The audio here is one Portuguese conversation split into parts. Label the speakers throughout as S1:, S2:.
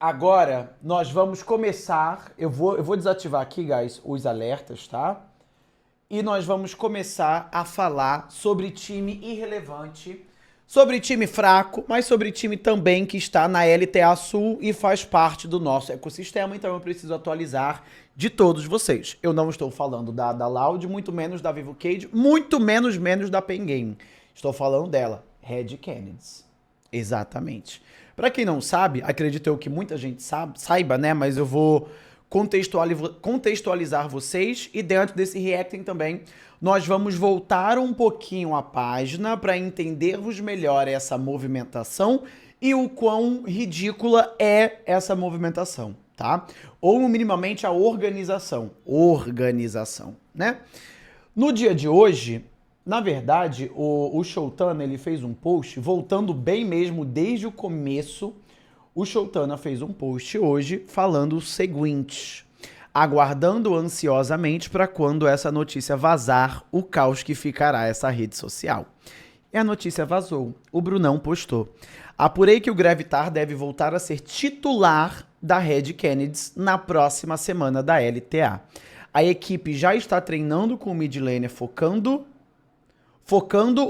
S1: Agora nós vamos começar. Eu vou desativar aqui, guys, os alertas, tá? E nós vamos começar a falar sobre time irrelevante, sobre time fraco, mas sobre time também que está na LTA Sul e faz parte do nosso ecossistema, então eu preciso atualizar de todos vocês. Eu não estou falando da Loud, muito menos da Vivo Cage, muito menos da Pen Game. Estou falando dela, Red Canids. Exatamente. Para quem não sabe, acredito eu que muita gente saiba, né? Mas eu vou contextualizar vocês e dentro desse reacting também nós vamos voltar um pouquinho a página para entendermos melhor essa movimentação e o quão ridícula é essa movimentação, tá? Ou minimamente a organização, né? No dia de hoje, na verdade, o Showtana ele fez um post, voltando bem mesmo desde o começo. O Showtana fez um post hoje falando o seguinte: aguardando ansiosamente para quando essa notícia vazar, o caos que ficará essa rede social. E a notícia vazou. O Brunão postou: apurei que o Gravitar deve voltar a ser titular da Red Canids na próxima semana da LTA. A equipe já está treinando com o mid laner focando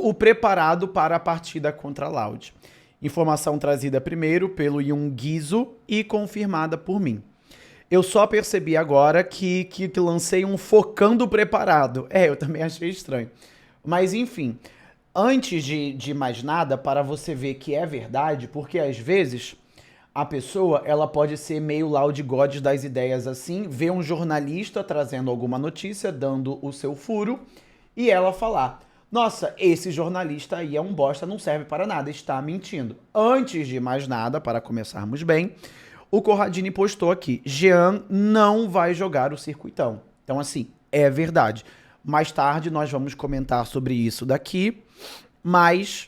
S1: o preparado para a partida contra a Loud. Informação trazida primeiro pelo Yungizo e confirmada por mim. Eu só percebi agora que lancei um focando preparado. Eu também achei estranho. Mas enfim, antes de mais nada, para você ver que é verdade, porque às vezes a pessoa ela pode ser meio Loud God das ideias assim, ver um jornalista trazendo alguma notícia, dando o seu furo, e ela falar: nossa, esse jornalista aí é um bosta, não serve para nada, está mentindo. Antes de mais nada, para começarmos bem, o Corradini postou aqui: Jean não vai jogar o circuitão. Então assim, é verdade. Mais tarde nós vamos comentar sobre isso daqui, mas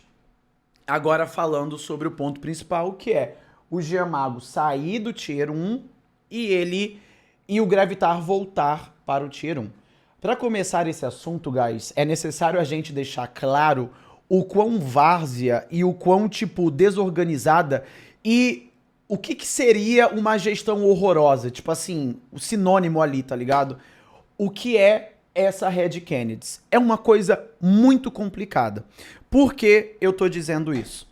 S1: agora falando sobre o ponto principal, que é o Jean Mago sair do Tier 1 e o Gravitar voltar para o Tier 1. Para começar esse assunto, guys, é necessário a gente deixar claro o quão várzea e o quão, tipo, desorganizada e o que seria uma gestão horrorosa. Tipo assim, o sinônimo ali, tá ligado? O que é essa Red Canids? É uma coisa muito complicada. Por que eu tô dizendo isso?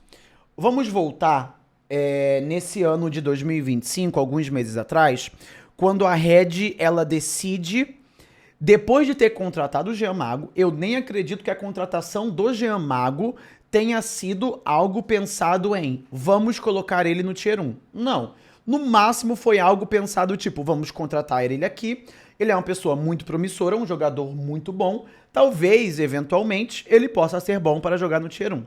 S1: Vamos voltar nesse ano de 2025, alguns meses atrás, quando a Red, ela decide... Depois de ter contratado o Jean Mago, eu nem acredito que a contratação do Jean Mago tenha sido algo pensado em vamos colocar ele no Tier 1. Não. No máximo foi algo pensado tipo, vamos contratar ele aqui, ele é uma pessoa muito promissora, um jogador muito bom, talvez, eventualmente, ele possa ser bom para jogar no Tier 1.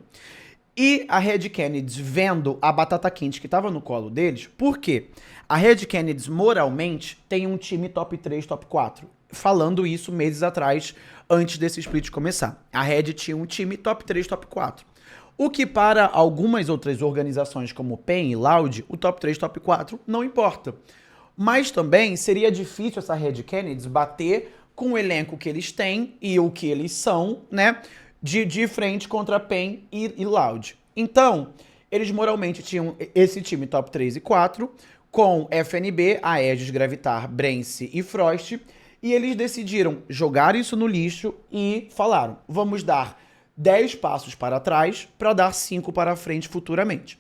S1: E a Red Canids vendo a batata quente que estava no colo deles, por quê? A Red Canids moralmente tem um time top 3, top 4. Falando isso meses atrás, antes desse split começar. A Red tinha um time top 3, top 4. O que para algumas outras organizações como PEN e Loud, o top 3, top 4 não importa. Mas também seria difícil essa Red Canids bater com o elenco que eles têm e o que eles são, né? De frente contra PEN e Loud. Então, eles moralmente tinham esse time top 3 e 4, com FNB, Aegis, Gravitar, Brence e Frost, e eles decidiram jogar isso no lixo e falaram: vamos dar 10 passos para trás para dar 5 para frente futuramente.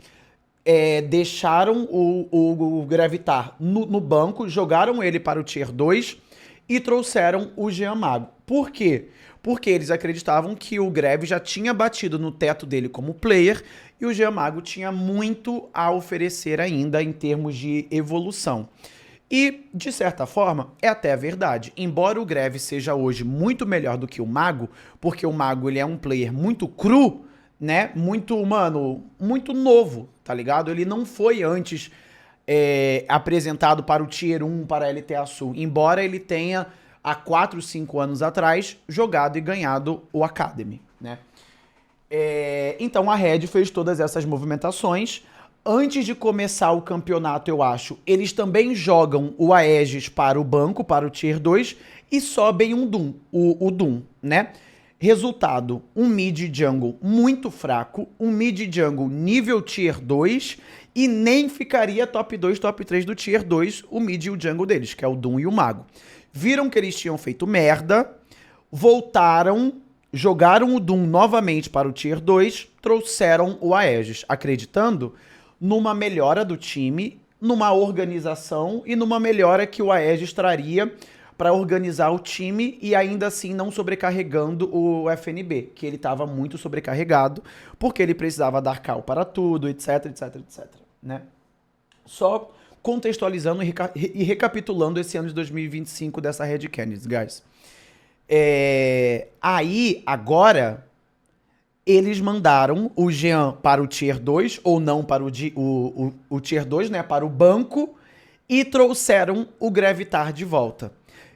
S1: Deixaram o Gravitar no banco, jogaram ele para o Tier 2 e trouxeram o Jean Mago. Por quê? Porque eles acreditavam que o Greve já tinha batido no teto dele como player e o Jean Mago tinha muito a oferecer ainda em termos de evolução. E, de certa forma, é até verdade. Embora o Greve seja hoje muito melhor do que o Mago, porque o Mago ele é um player muito cru, né? Muito, mano, muito novo, tá ligado? Ele não foi antes apresentado para o Tier 1, para a LTA Sul, embora ele tenha, há 4, 5 anos atrás, jogado e ganhado o Academy, né? Então a Red fez todas essas movimentações. Antes de começar o campeonato, eu acho, eles também jogam o Aegis para o banco, para o Tier 2, e sobem um Doom, o Doom, né? Resultado, um mid jungle muito fraco, um mid jungle nível tier 2 e nem ficaria top 2, top 3 do tier 2 o mid e o jungle deles, que é o Doom e o Mago. Viram que eles tinham feito merda, voltaram, jogaram o Doom novamente para o tier 2, trouxeram o Aegis, acreditando numa melhora do time, numa organização e numa melhora que o Aegis traria para organizar o time e ainda assim não sobrecarregando o FNB, que ele estava muito sobrecarregado, porque ele precisava dar cal para tudo, etc, etc, etc, né? Só contextualizando e recapitulando esse ano de 2025 dessa Red Canids, guys. Aí, agora, eles mandaram o Jean para o Tier 2, ou não para o Tier 2, né, para o banco, e trouxeram o Gravitar de volta.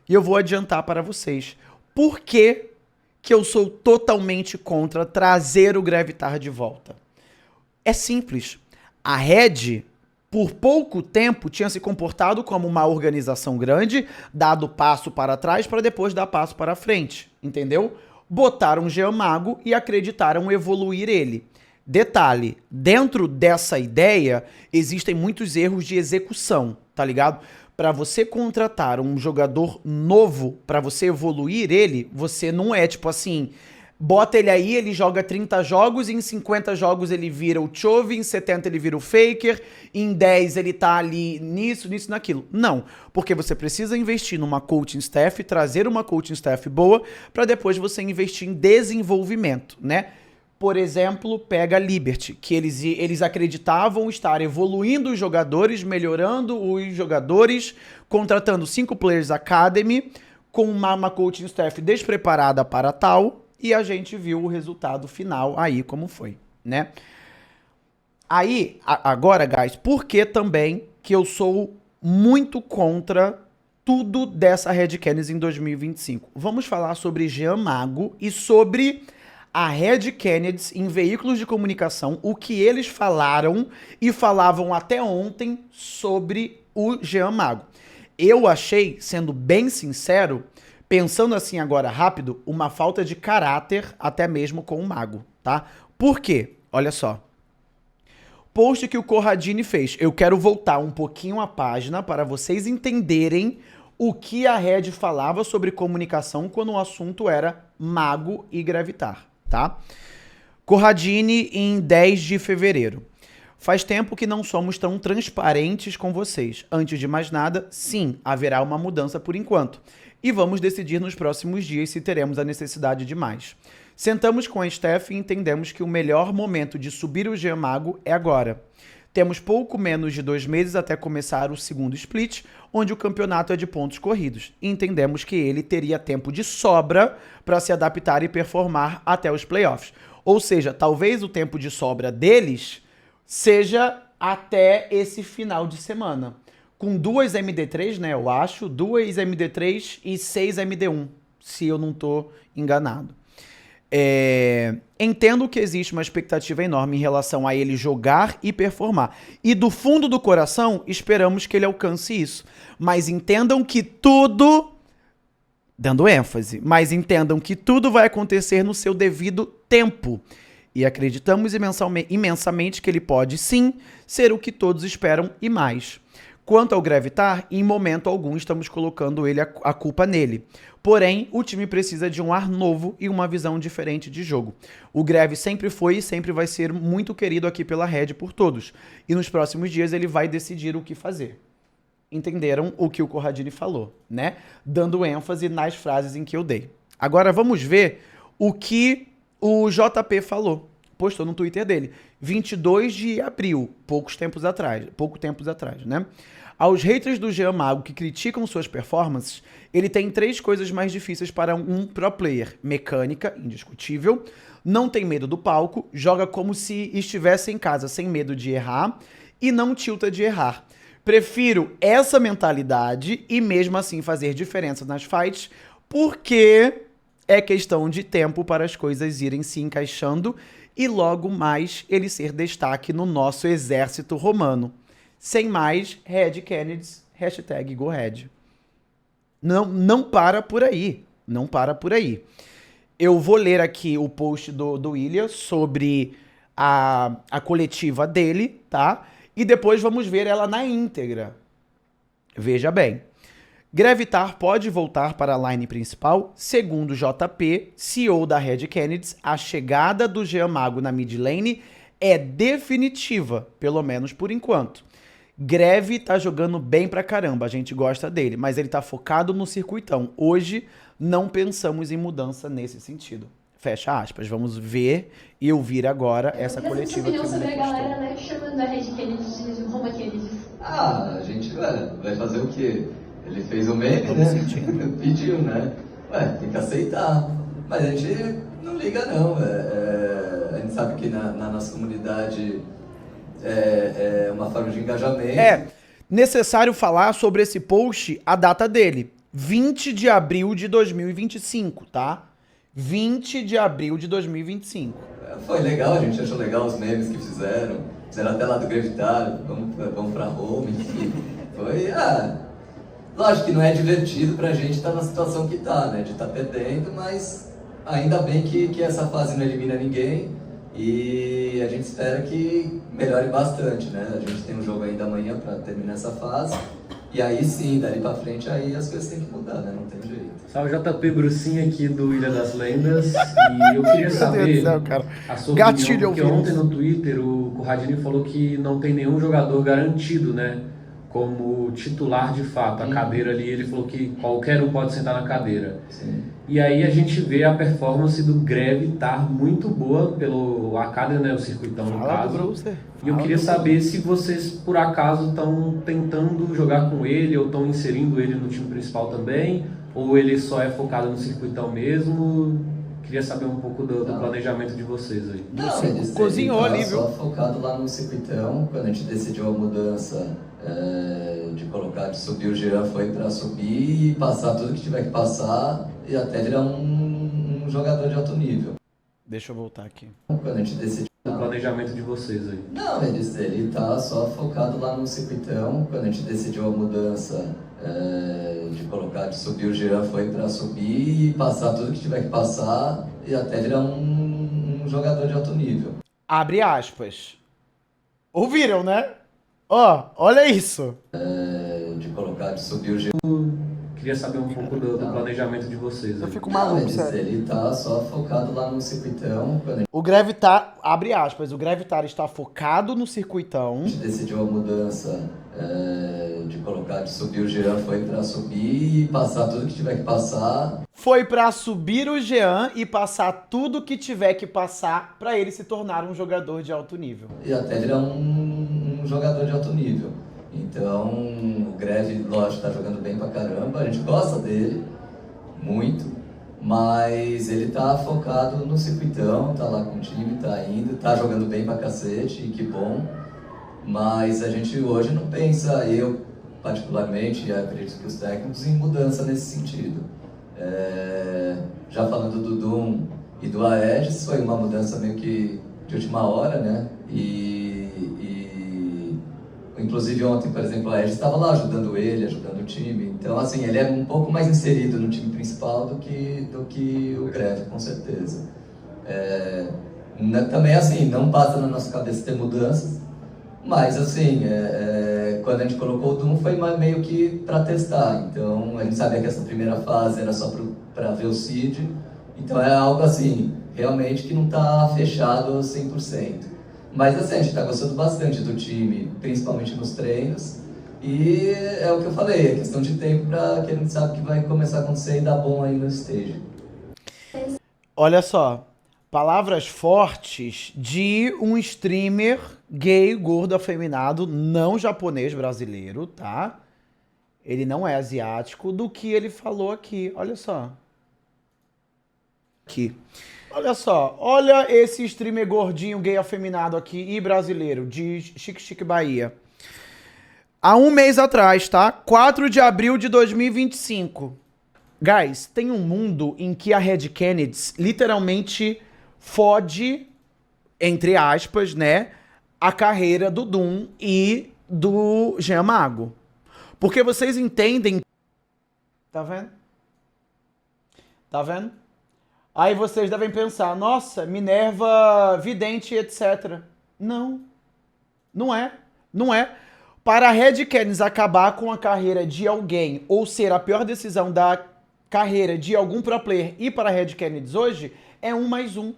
S1: E eu vou adiantar para vocês por que eu sou totalmente contra trazer o Gravitar de volta. É simples. A Red, por pouco tempo, tinha se comportado como uma organização grande, dado passo para trás para depois dar passo para frente, entendeu? Botaram Jean Mago e acreditaram evoluir ele. Detalhe, dentro dessa ideia, existem muitos erros de execução, tá ligado? Para você contratar um jogador novo, para você evoluir ele, você não é tipo assim, bota ele aí, ele joga 30 jogos, em 50 jogos ele vira o Chove, em 70 ele vira o Faker, em 10 ele tá ali nisso, naquilo. Não, porque você precisa investir numa coaching staff, trazer uma coaching staff boa, para depois você investir em desenvolvimento, né? Por exemplo, pega a Liberty, que eles acreditavam estar evoluindo os jogadores, melhorando os jogadores, contratando 5 Players Academy, com uma coaching staff despreparada para tal, e a gente viu o resultado final aí como foi, né? Aí, agora, guys, por que também que eu sou muito contra tudo dessa Red Canids em 2025? Vamos falar sobre Jean Mago e sobre a Red Canids em veículos de comunicação, o que eles falaram e falavam até ontem sobre o Jean Mago. Eu achei, sendo bem sincero, pensando assim agora rápido, uma falta de caráter até mesmo com o Mago, tá? Por quê? Olha só. Post que o Corradini fez. Eu quero voltar um pouquinho a página para vocês entenderem o que a Red falava sobre comunicação quando o assunto era Mago e Gravitar, tá? Corradini em 10 de fevereiro. Faz tempo que não somos tão transparentes com vocês. Antes de mais nada, sim, haverá uma mudança por enquanto. E vamos decidir nos próximos dias se teremos a necessidade de mais. Sentamos com a staff e entendemos que o melhor momento de subir o Jean Mago é agora. Temos pouco menos de 2 meses até começar o segundo split, onde o campeonato é de pontos corridos. E entendemos que ele teria tempo de sobra para se adaptar e performar até os playoffs. Ou seja, talvez o tempo de sobra deles seja até esse final de semana. Com 2 MD3, né, eu acho, 2 MD3 e 6 MD1, se eu não tô enganado. Entendo que existe uma expectativa enorme em relação a ele jogar e performar. E do fundo do coração, esperamos que ele alcance isso. Mas entendam que tudo... Dando ênfase, mas entendam que tudo vai acontecer no seu devido tempo. E acreditamos imensamente que ele pode, sim, ser o que todos esperam e mais. Quanto ao Gravitar, em momento algum estamos colocando a culpa nele. Porém, o time precisa de um ar novo e uma visão diferente de jogo. O Greve sempre foi e sempre vai ser muito querido aqui pela Red por todos. E nos próximos dias ele vai decidir o que fazer. Entenderam o que o Corradini falou, né? Dando ênfase nas frases em que eu dei. Agora vamos ver o que o JP falou. Postou no Twitter dele. 22 de abril, pouco tempos atrás, né? Aos haters do Jean Mago que criticam suas performances, ele tem 3 coisas mais difíceis para um pro player. Mecânica, indiscutível, não tem medo do palco, joga como se estivesse em casa sem medo de errar e não tilta de errar. Prefiro essa mentalidade e mesmo assim fazer diferença nas fights, porque é questão de tempo para as coisas irem se encaixando e logo mais ele ser destaque no nosso exército romano. Sem mais, Red Canids, #GoRed. Não para por aí. Não para por aí. Eu vou ler aqui o post do William sobre a coletiva dele, tá? E depois vamos ver ela na íntegra. Veja bem. Grevitar pode voltar para a line principal. Segundo JP, CEO da Red Kennedy, a chegada do Jean Mago na mid lane é definitiva, pelo menos por enquanto. Greve tá jogando bem pra caramba, a gente gosta dele, mas ele tá focado no circuitão. Hoje não pensamos em mudança nesse sentido. Fecha aspas. Vamos ver e ouvir agora essa coletiva que o
S2: sobre
S1: William
S2: a galera,
S1: postou.
S2: né, chamando a Red Kennedy de Roma Kennedy.
S3: A gente vai fazer o quê? Ele fez o meme,
S1: Tô me
S3: né?
S1: sentindo.
S3: Pediu, né? Tem que aceitar. Mas a gente não liga, não. A gente sabe que na nossa comunidade é uma forma de engajamento.
S1: É necessário falar sobre esse post, a data dele. 20 de abril de 2025, tá? 20 de abril de 2025.
S3: Foi legal, a gente achou legal os memes que fizeram. Fizeram até lá do Grevitário, vamos pra Roma, enfim. Foi, lógico que não é divertido pra gente estar na situação que tá, né? De estar perdendo, mas ainda bem que essa fase não elimina ninguém. E a gente espera que melhore bastante, né? A gente tem um jogo ainda amanhã pra terminar essa fase. E aí sim, dali pra frente, aí as coisas têm que mudar, né? Não tem jeito.
S4: Salve JP Brucinho aqui do Ilha das Lendas. E eu queria saber a sua opinião, porque ontem no Twitter o Corradini falou que não tem nenhum jogador garantido, né? Como titular de fato. A cadeira ali, ele falou que qualquer um pode sentar na cadeira.
S3: Sim.
S4: E aí a gente vê a performance do Grevitar muito boa pelo Academy, né? O circuitão no caso. E eu queria saber se vocês por acaso estão tentando jogar com ele ou estão inserindo ele no time principal também, ou ele só é focado no circuitão mesmo. Queria saber um pouco do planejamento de vocês aí.
S3: Não, ele
S1: cozinhou ali, viu?
S3: Só focado lá no circuitão. Quando a gente decidiu a mudança de subir o Jean, foi para subir e passar tudo que tiver que passar e até virar um jogador de alto nível.
S1: Deixa eu voltar aqui.
S3: Quando a gente decidiu
S4: O planejamento de vocês aí.
S3: Não, ele tá só focado lá no circuitão. Quando a gente decidiu a mudança de subir o Jean, foi para subir e passar tudo que tiver que passar e até virar um jogador de alto nível.
S1: Abre aspas. Ouviram, né? Ó, olha isso.
S3: De subir o Jean.
S4: Queria saber um pouco do planejamento de vocês aí.
S1: Eu fico maluco, sério.
S3: Ele tá só focado lá no circuitão. Quando
S1: O Grevitar, abre aspas, o Grevitar está focado no circuitão.
S3: a gente decidiu a mudança de subir o Jean, foi para subir e passar tudo que tiver que passar.
S1: Foi pra subir o Jean e passar tudo que tiver que passar pra ele se tornar um jogador de alto nível.
S3: E até virar um jogador de alto nível. Então, o Greve, lógico, tá jogando bem pra caramba, a gente gosta dele, muito, mas ele tá focado no circuitão, tá lá com o time, tá indo, tá jogando bem pra cacete, e que bom, mas a gente hoje não pensa, eu particularmente, e acredito que os técnicos, em mudança nesse sentido. Já falando do Doom e do Aegis, foi uma mudança meio que de última hora, né? Inclusive ontem, por exemplo, a Aegis estava lá ajudando ele, ajudando o time. Então, assim, ele é um pouco mais inserido no time principal do que o Greve, com certeza. Também, assim, não passa na nossa cabeça ter mudanças, mas, assim, quando a gente colocou o Doom foi meio que para testar. Então, a gente sabia que essa primeira fase era só para ver o Seed. Então, é algo, assim, realmente que não está fechado 100%. Mas assim, a gente está gostando bastante do time, principalmente nos treinos. E é o que eu falei, é questão de tempo para que a gente sabe que vai começar a acontecer e dar bom aí no stage.
S1: Olha só, palavras fortes de um streamer gay, gordo, afeminado, não japonês brasileiro, tá? Ele não é asiático, do que ele falou aqui. Olha só. Aqui. Olha só, olha esse streamer gordinho, gay afeminado aqui e brasileiro, de Chique Chique Bahia. Há um mês atrás, tá? 4 de abril de 2025. Guys, tem um mundo em que a Red Kennedy literalmente fode, entre aspas, né, a carreira do Doom e do Jean Mago. Porque vocês entendem... Tá vendo? Tá vendo? Aí vocês devem pensar, nossa, Minerva vidente, etc. Não. Não é. Não é. Para a Red Canids acabar com a carreira de alguém, ou ser a pior decisão da carreira de algum pro player e para a Red Canids hoje, é 1+1.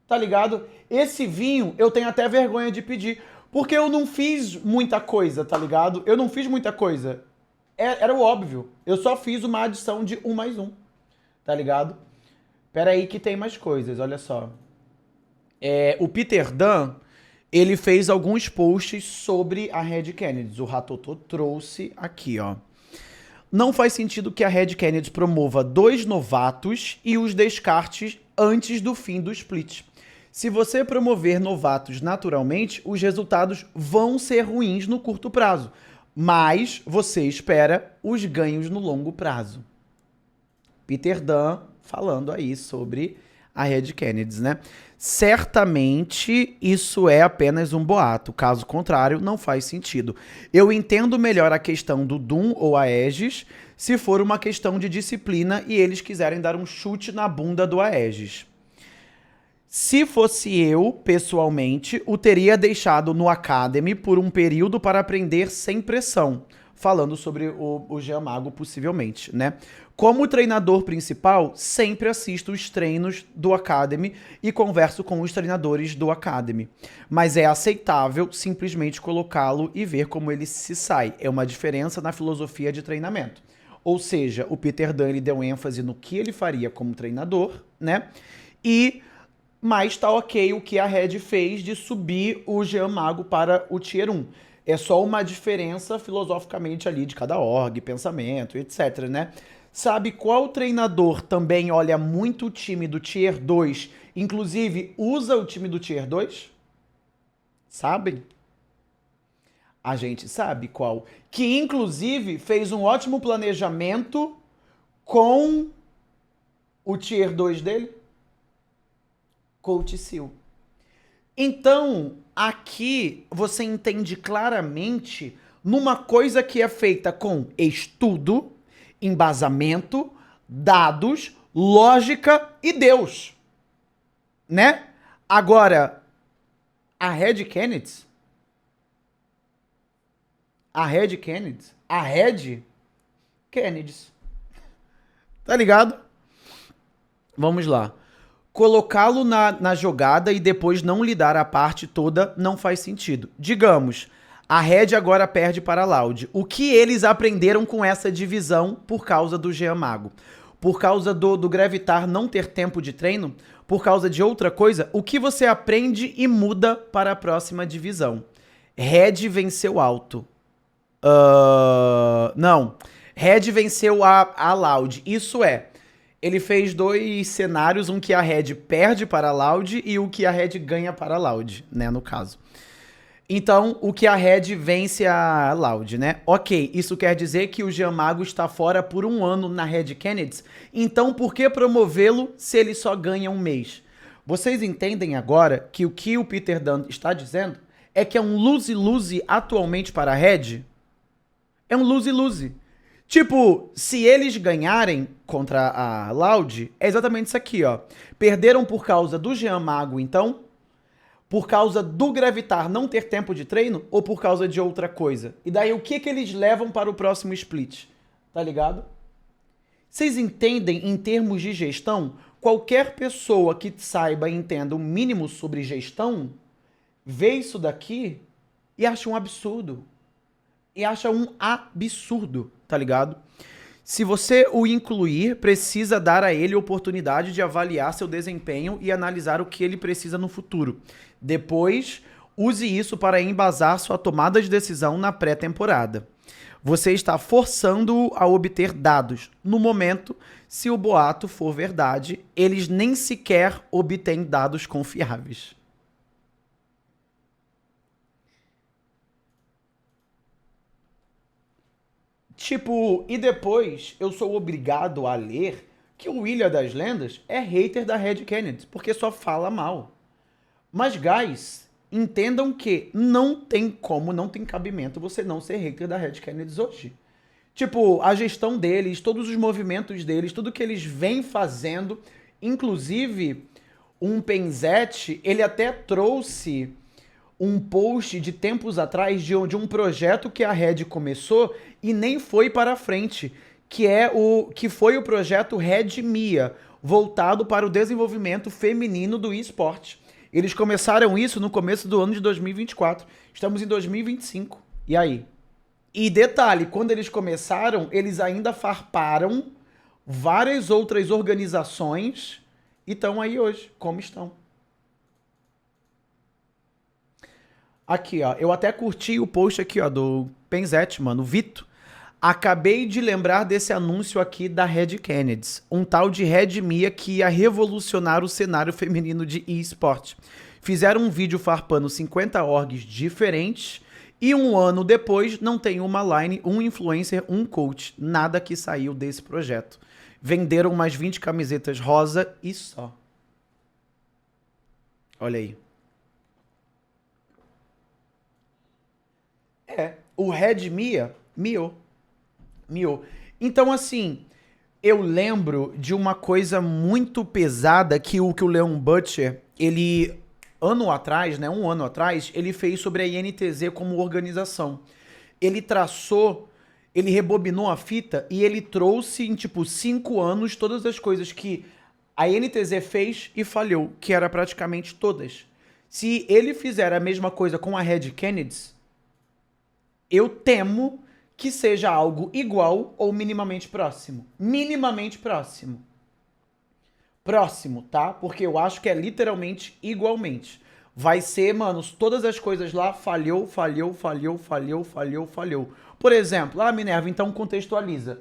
S1: Tá ligado? Esse vinho eu tenho até vergonha de pedir, porque eu não fiz muita coisa, tá ligado? Eu não fiz muita coisa. Era o óbvio. Eu só fiz uma adição de 1+1. Tá ligado? Pera aí que tem mais coisas, olha só. O Peter Dunn, ele fez alguns posts sobre a Red Canids. O Ratotô trouxe aqui, ó. Não faz sentido que a Red Canids promova 2 novatos e os descartes antes do fim do split. Se você promover novatos naturalmente, os resultados vão ser ruins no curto prazo, mas você espera os ganhos no longo prazo. Peter Dunn falando aí sobre a Red Canids, né? Certamente isso é apenas um boato, caso contrário não faz sentido. Eu entendo melhor a questão do Doom ou Aegis se for uma questão de disciplina e eles quiserem dar um chute na bunda do Aegis. Se fosse eu, pessoalmente, o teria deixado no Academy por um período para aprender sem pressão, falando sobre o Jean Mago possivelmente, né? Como treinador principal, sempre assisto os treinos do Academy e converso com os treinadores do Academy. Mas é aceitável simplesmente colocá-lo e ver como ele se sai. É uma diferença na filosofia de treinamento. Ou seja, o Peter Dunn ele deu ênfase no que ele faria como treinador, né? Mas tá ok o que a Red fez de subir o Jean Mago para o Tier 1. É só uma diferença filosoficamente ali de cada org, pensamento, etc, né? Sabe qual treinador também olha muito o time do Tier 2, inclusive usa o time do Tier 2? Sabem? A gente sabe qual. Que inclusive fez um ótimo planejamento com o Tier 2 dele? Coach Seal. Então, aqui você entende claramente numa coisa que é feita com estudo, embasamento, dados, lógica e Deus, né? Agora, a Red Canids, tá ligado? Vamos lá. Colocá-lo na jogada e depois não lhe dar a parte toda não faz sentido. Digamos, a Red agora perde para a Loud. O que eles aprenderam com essa divisão por causa do Jean Mago? Por causa do Gravitar não ter tempo de treino? Por causa de outra coisa? O que você aprende e muda para a próxima divisão? Red venceu alto. Não. Red venceu a Loud. Isso é... Ele fez 2 cenários, um que a Red perde para a Loud e o que a Red ganha para a Loud, né, no caso. Então, o que a Red vence a Loud, né? Ok, isso quer dizer que o Jean Mago está fora por 1 ano na Red Canids. Então, por que promovê-lo se ele só ganha 1 mês? Vocês entendem agora que o Peter Dunn está dizendo é que é um lose-lose atualmente para a Red? É um lose-lose. Tipo, se eles ganharem contra a Loud, é exatamente isso aqui, ó. Perderam por causa do Jean Mago, então? Por causa do Gravitar não ter tempo de treino? Ou por causa de outra coisa? E daí, o que eles levam para o próximo split? Tá ligado? Vocês entendem, em termos de gestão, qualquer pessoa que saiba e entenda o mínimo sobre gestão, vê isso daqui e acha um absurdo. Tá ligado? Se você o incluir, precisa dar a ele a oportunidade de avaliar seu desempenho e analisar o que ele precisa no futuro. Depois, use isso para embasar sua tomada de decisão na pré-temporada. Você está forçando-o a obter dados. No momento, se o boato for verdade, eles nem sequer obtêm dados confiáveis. Tipo, e depois eu sou obrigado a ler que o Ilha das Lendas é hater da Red Canids, porque só fala mal. Mas, guys, entendam que não tem cabimento você não ser hater da Red Canids hoje. Tipo, a gestão deles, todos os movimentos deles, tudo que eles vêm fazendo, Inclusive, um Penzete, ele até trouxe um post de tempos atrás de um projeto que a Red começou e nem foi para frente, que foi o projeto Red Mia, voltado para o desenvolvimento feminino do esporte. Eles começaram isso no começo do ano de 2024. Estamos em 2025. E aí? E detalhe, quando eles começaram, eles ainda farparam várias outras organizações e estão aí hoje, como estão. Aqui, ó, eu até curti o post aqui, ó, do Penzete, mano, o Vito. Acabei de lembrar desse anúncio aqui da Red Kennedy, um tal de Red Mia que ia revolucionar o cenário feminino de eSport. Fizeram um vídeo farpando 50 orgs diferentes e um ano depois não tem uma line, um influencer, um coach, nada que saiu desse projeto. Venderam umas 20 camisetas rosa e só. Olha aí. O Red Mia miou. Então, assim, eu lembro de uma coisa muito pesada que o Leon Butcher, ele, um ano atrás, ele fez sobre a INTZ como organização. Ele traçou, ele rebobinou a fita e ele trouxe em, 5 anos todas as coisas que a INTZ fez e falhou, que era praticamente todas. Se ele fizer a mesma coisa com a Red Kennedy, eu temo que seja algo igual ou minimamente próximo. Minimamente próximo. Próximo, tá? Porque eu acho que é literalmente igualmente. Vai ser, manos, todas as coisas lá falhou. Por exemplo, Minerva, então contextualiza.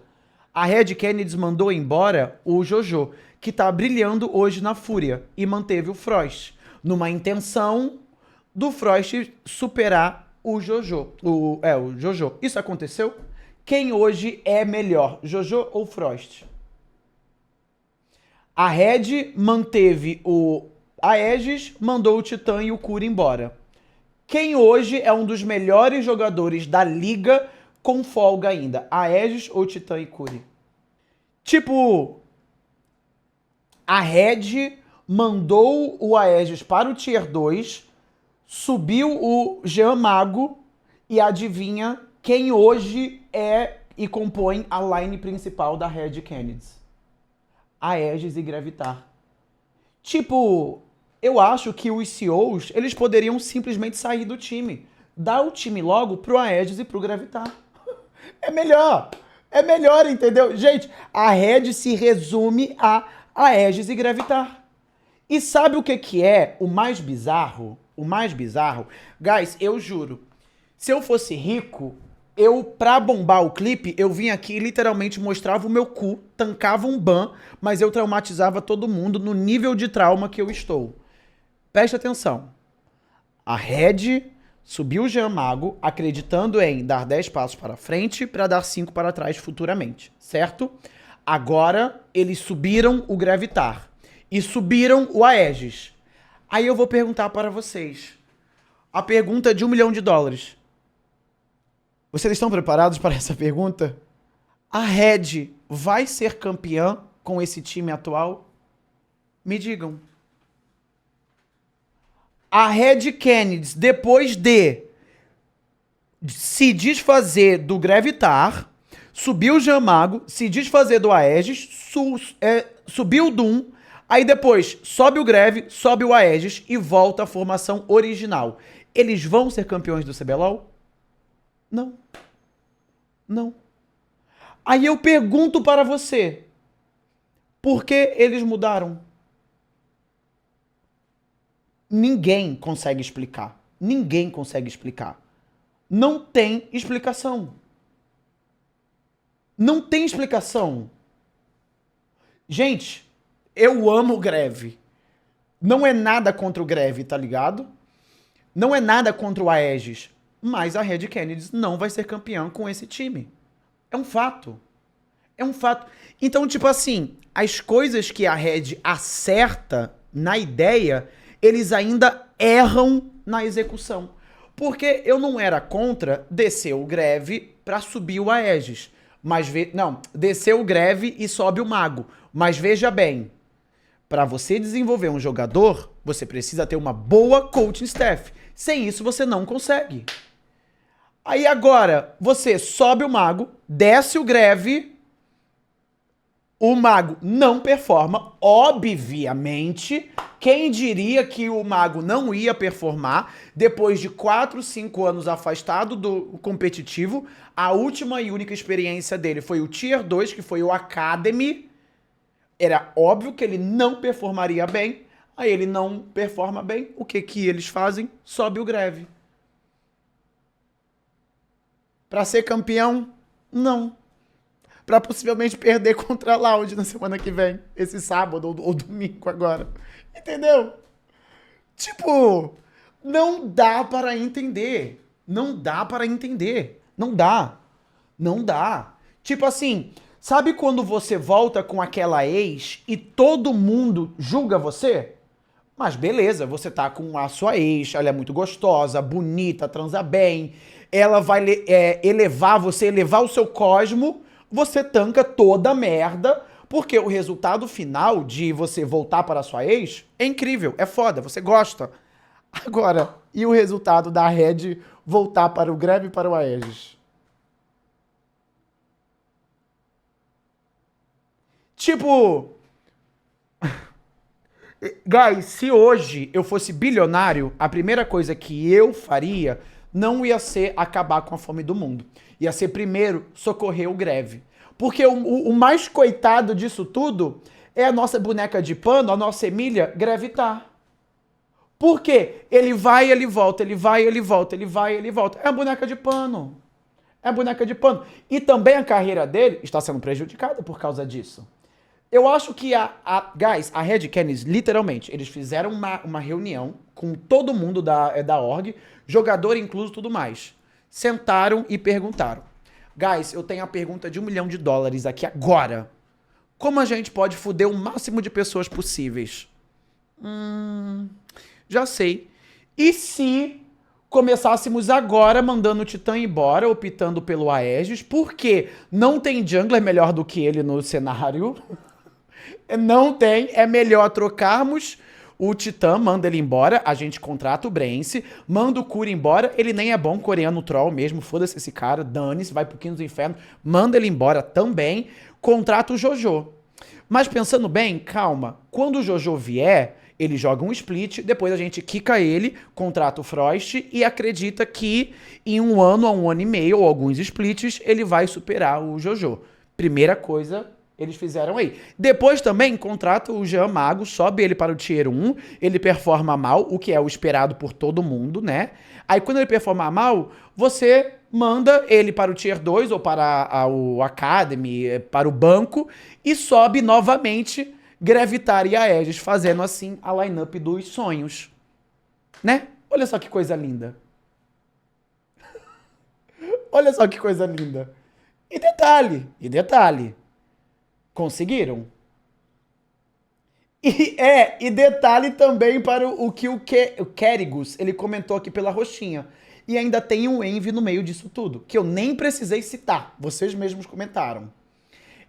S1: A Red Kennedy mandou embora o Jojo, que tá brilhando hoje na Fúria, e manteve o Frost, numa intenção do Frost superar o Jojo. O Jojo. Isso aconteceu? Quem hoje é melhor, Jojo ou Frost? A Red manteve a Aegis, mandou o Titã e o Curi embora. Quem hoje é um dos melhores jogadores da liga com folga ainda? A Aegis ou Titã e Curi? Tipo, a Red mandou o Aegis para o Tier 2, subiu o Jean Mago e adivinha quem hoje é e compõe a line principal da Red Kennedy? Aegis e Gravitar. Tipo, eu acho que os CEOs, eles poderiam simplesmente sair do time. Dar o time logo pro Aegis e pro Gravitar. É melhor. É melhor, entendeu? Gente, a Red se resume a Aegis e Gravitar. E sabe o que é o mais bizarro? O mais bizarro? Guys, eu juro, se eu fosse rico, pra bombar o clipe, eu vinha aqui e literalmente mostrava o meu cu, tancava um ban, mas eu traumatizava todo mundo no nível de trauma que eu estou. Preste atenção. A Red subiu o Jean Mago, acreditando em dar 10 passos para frente para dar 5 para trás futuramente, certo? Agora, eles subiram o Gravitar e subiram o Aegis. Aí eu vou perguntar para vocês. A pergunta de $1 milhão. Vocês estão preparados para essa pergunta? A Red vai ser campeã com esse time atual? Me digam. A Red Kennedy, depois de se desfazer do Gravitar, subiu o Jean Mago, se desfazer do Aegis, subiu o Doom, aí depois sobe o Greve, sobe o Aegis e volta à formação original. Eles vão ser campeões do CBLOL? Não. Não. Aí eu pergunto para você, por que eles mudaram? Ninguém consegue explicar. Ninguém consegue explicar. Não tem explicação. Não tem explicação. Gente, eu amo o Greve. Não é nada contra o Greve, tá ligado? Não é nada contra o Aegis. Mas a Red Kennedy não vai ser campeã com esse time. É um fato. É um fato. Então, tipo assim, as coisas que a Red acerta na ideia, eles ainda erram na execução. Porque eu não era contra descer o Greve pra subir o Aegis. Mas não, descer o Greve e sobe o Mago. Mas veja bem, Para você desenvolver um jogador, você precisa ter uma boa coaching staff. Sem isso, você não consegue. Aí agora, você sobe o mago, desce o greve, o mago não performa, obviamente. Quem diria que o mago não ia performar depois de 4, 5 anos afastado do competitivo? A última e única experiência dele foi o Tier 2, que foi o Academy. Era óbvio que ele não performaria bem. Aí ele não performa bem. O que que eles fazem? Sobe o greve. Pra ser campeão? Não. Pra possivelmente perder contra a Loud na semana que vem. Esse sábado ou domingo agora. Entendeu? Tipo, não dá para entender. Não dá para entender. Não dá. Não dá. Tipo assim, sabe quando você volta com aquela ex e todo mundo julga você? Mas beleza, você tá com a sua ex, ela é muito gostosa, bonita, transa bem, ela vai elevar você, elevar o seu cosmo, você tanca toda a merda, porque o resultado final de você voltar para a sua ex é incrível, é foda, você gosta. Agora, e o resultado da Red voltar para o greve e para o Aegis? Tipo... Guys, se hoje eu fosse bilionário, a primeira coisa que eu faria não ia ser acabar com a fome do mundo. Ia ser primeiro socorrer o greve. Porque o mais coitado disso tudo é a nossa boneca de pano, a nossa Emília, grevitar. Por quê? Ele vai, ele volta, ele vai, ele volta, ele vai, ele volta. É a boneca de pano. É a boneca de pano. E também a carreira dele está sendo prejudicada por causa disso. Eu acho que guys, a Red Canids, literalmente, eles fizeram uma reunião com todo mundo da org, jogador incluso, tudo mais. Sentaram e perguntaram. Guys, eu tenho a pergunta de $1 milhão aqui agora. Como a gente pode foder o máximo de pessoas possíveis? Já sei. E se começássemos agora mandando o Titã embora, optando pelo Aegis, porque não tem jungler melhor do que ele no cenário... Não tem, é melhor trocarmos o Titã, manda ele embora, a gente contrata o Brence, manda o Cura embora, ele nem é bom, coreano troll mesmo, foda-se esse cara, dane-se, vai pro Quinto do Inferno, manda ele embora também, contrata o Jojo. Mas pensando bem, calma, quando o Jojo vier, ele joga um split, depois a gente quica ele, contrata o Frost e acredita que em 1 ano a 1 ano e meio, ou alguns splits, ele vai superar o Jojo. Primeira coisa... Eles fizeram aí. Depois também contrata o Jean Mago, sobe ele para o Tier 1, ele performa mal, o que é o esperado por todo mundo, né? Aí quando ele performar mal, você manda ele para o Tier 2 ou para o Academy, para o banco, e sobe novamente Gravitar e Aegis, fazendo assim a lineup dos sonhos. Né? Olha só que coisa linda. Olha só que coisa linda. E detalhe. Conseguiram? E detalhe também para o que o Kerrigus, ele comentou aqui pela roxinha. E ainda tem um Envy no meio disso tudo, que eu nem precisei citar, vocês mesmos comentaram.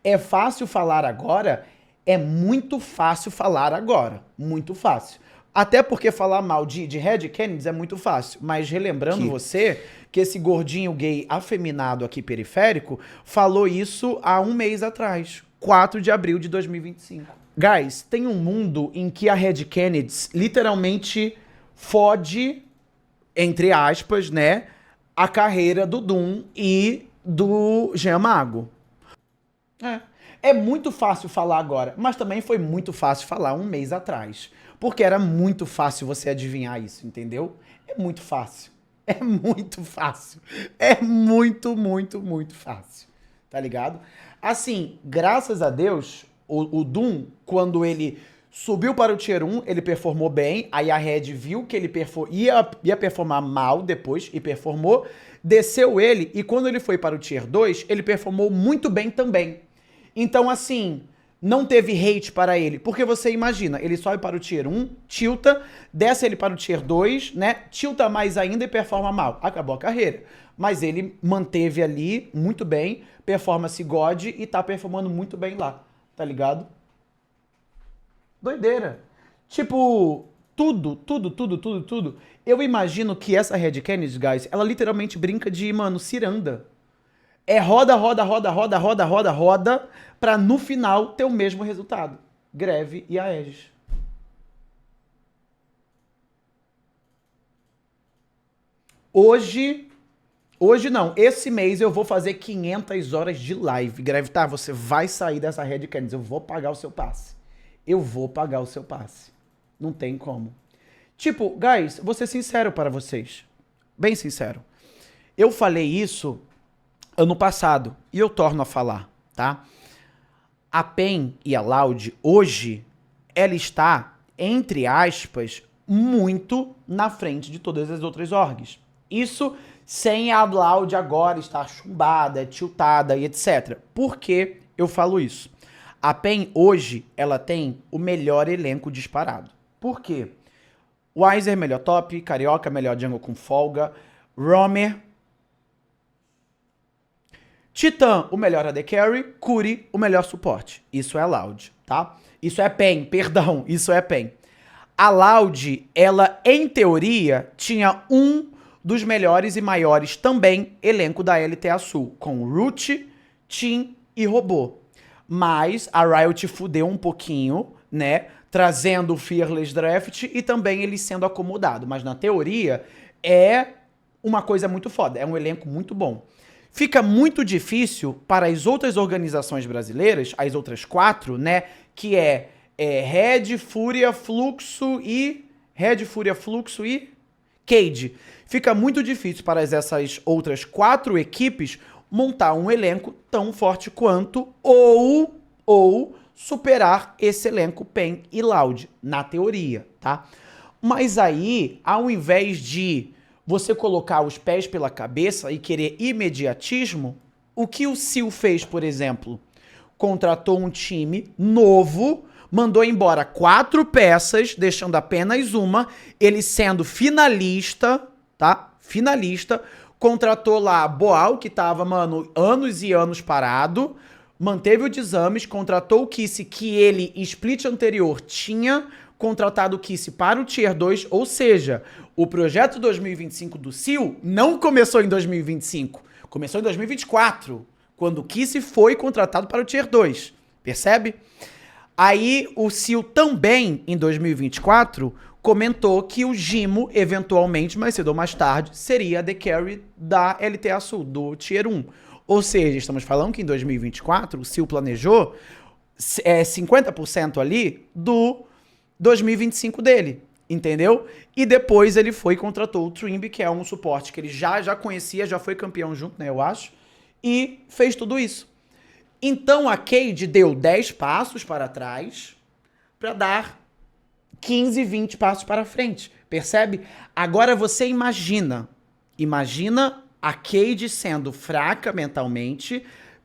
S1: É fácil falar agora? É muito fácil falar agora, muito fácil. Até porque falar mal de Red Canids é muito fácil, mas relembrando você que esse gordinho gay afeminado aqui periférico falou isso há 1 mês atrás. 4 de abril de 2025. Guys, tem um mundo em que a Red Canids literalmente fode, entre aspas, né, a carreira do Doom e do Jean Mago. É muito fácil falar agora, mas também foi muito fácil falar 1 mês atrás. Porque era muito fácil você adivinhar isso, entendeu? É muito fácil. É muito fácil. É muito, muito, muito fácil. Tá ligado? Assim, graças a Deus, o Doom, quando ele subiu para o Tier 1, ele performou bem, aí a Red viu que ele ia performar mal depois, e performou, desceu ele, e quando ele foi para o Tier 2, ele performou muito bem também. Então, assim, não teve hate para ele, porque você imagina, ele sobe para o Tier 1, tilta, desce ele para o Tier 2, né, tilta mais ainda e performa mal. Acabou a carreira. Mas ele manteve ali muito bem, performance God, e tá performando muito bem lá, tá ligado? Doideira. Tipo, tudo. Eu imagino que essa Red Kennedy, guys, ela literalmente brinca de, mano, ciranda. É roda, pra no final ter o mesmo resultado. Greve e Aegis. Hoje não, esse mês eu vou fazer 500 horas de live. Greve, tá? Você vai sair dessa Red Kennedy, eu vou pagar o seu passe. Não tem como. Tipo, guys, vou ser sincero para vocês. Bem sincero. Eu falei isso ano passado e eu torno a falar, tá? A PEN e a Loud, hoje, ela está, entre aspas, muito na frente de todas as outras orgs. Isso sem a Loud agora estar chumbada, tiltada e etc. Por que eu falo isso? A PEN hoje, ela tem o melhor elenco disparado. Por quê? Weiser, melhor top. Carioca, melhor jungle com folga. Romer. Titã, o melhor AD Carry. Curi, o melhor suporte. Isso é Loud, tá? Isso é PEN, perdão. Isso é PEN. A Loud, ela, em teoria, tinha um dos melhores e maiores também elenco da LTA Sul. Com Root, Team e Robô. Mas a Riot fudeu um pouquinho, né? Trazendo o Fearless Draft e também ele sendo acomodado. Mas na teoria é uma coisa muito foda, é um elenco muito bom. Fica muito difícil para as outras organizações brasileiras, as outras 4, né? Que é Red, Fúria, Fluxo e Cade. Fica muito difícil para essas outras 4 equipes montar um elenco tão forte quanto ou superar esse elenco PEN e Loud, na teoria, tá? Mas aí, ao invés de você colocar os pés pela cabeça e querer imediatismo, o que o Seal fez, por exemplo? Contratou um time novo, mandou embora 4 peças, deixando apenas uma, ele sendo finalista, tá? Finalista, contratou lá Boal, que tava, mano, anos e anos parado, manteve o Desames, contratou o Kiss, que ele, split anterior, tinha contratado o Kiss para o Tier 2, ou seja, o projeto 2025 do Seal não começou em 2025, começou em 2024, quando o Kiss foi contratado para o Tier 2, percebe? Aí o Seal também, em 2024, comentou que o Gimo, eventualmente, mais cedo ou mais tarde, seria a The Carry da LTA Sul, do Tier 1. Ou seja, estamos falando que em 2024 o Seal planejou 50% ali do 2025 dele, entendeu? E depois ele foi e contratou o Trimby, que é um suporte que ele já conhecia, já foi campeão junto, né, eu acho, e fez tudo isso. Então a Cade deu 10 passos para trás para dar 15, 20 passos para frente, percebe? Agora você imagina a Cade sendo fraca mentalmente,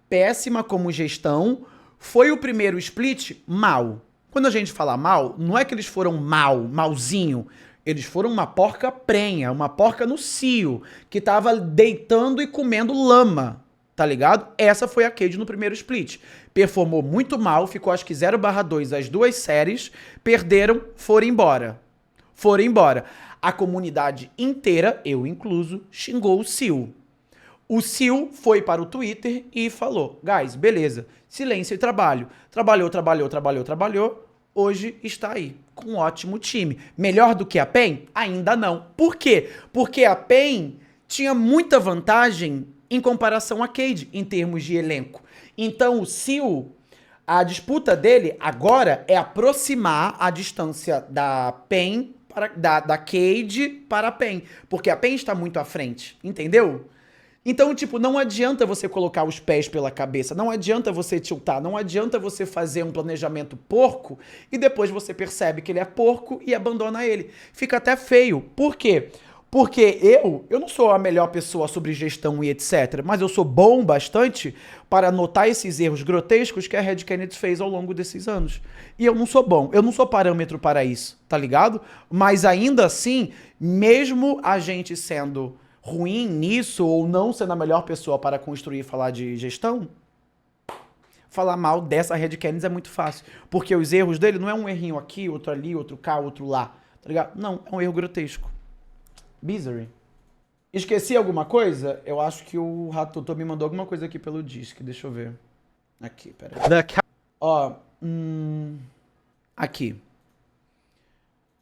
S1: péssima como gestão, foi o primeiro split mal. Quando a gente fala mal, não é que eles foram malzinho, eles foram uma porca prenha, uma porca no cio, que tava deitando e comendo lama, tá ligado? Essa foi a Cade no primeiro split. Performou muito mal, ficou acho que 0/2 as 2 séries, perderam, foram embora. A comunidade inteira, eu incluso, xingou o Seal. O Seal foi para o Twitter e falou, guys, beleza, silêncio e trabalho. Trabalhou, hoje está aí, com um ótimo time. Melhor do que a PEN? Ainda não. Por quê? Porque a PEN tinha muita vantagem em comparação à Cade, em termos de elenco. Então o Seal, a disputa dele agora é aproximar a distância da PEN, da Cade para a PEN, porque a PEN está muito à frente, entendeu? Então, tipo, não adianta você colocar os pés pela cabeça, não adianta você tiltar, não adianta você fazer um planejamento porco e depois você percebe que ele é porco e abandona ele. Fica até feio. Por quê? Porque eu não sou a melhor pessoa sobre gestão e etc, mas eu sou bom bastante para notar esses erros grotescos que a Red Kennedy fez ao longo desses anos. E eu não sou bom, eu não sou parâmetro para isso, tá ligado? Mas ainda assim, mesmo a gente sendo ruim nisso ou não sendo a melhor pessoa para construir e falar de gestão, falar mal dessa Red Canids é muito fácil. Porque os erros dele não é um errinho aqui, outro ali, outro cá, outro lá. Tá ligado? Não, é um erro grotesco. Bizarre. Esqueci alguma coisa? Eu acho que o Ratotô me mandou alguma coisa aqui pelo disque. Deixa eu ver. Aqui, peraí. Ó, aqui.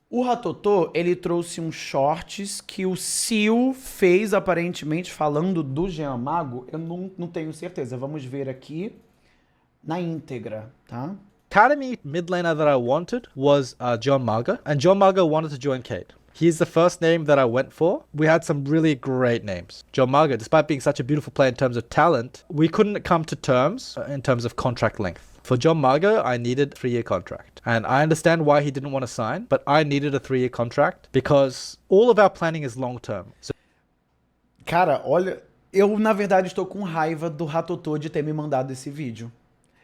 S1: O Ratotô, ele trouxe uns shorts que o Sil fez, aparentemente, falando do Jean Mago. Eu não tenho certeza. Vamos ver aqui na íntegra, tá?
S5: Academy mid laner that I wanted was John Marga, and John Marga wanted to join Cade. He's the first name that I went for. We had some really great names. John Marga, despite being such a beautiful player in terms of talent, we couldn't come to terms in terms of contract length. For John Marga, I needed a 3-year contract. And I understand why he didn't want to sign, but I needed a 3-year contract because all of our planning is long term. So...
S1: Cara, olha, eu na verdade estou com raiva do Ratotô de ter me mandado esse vídeo.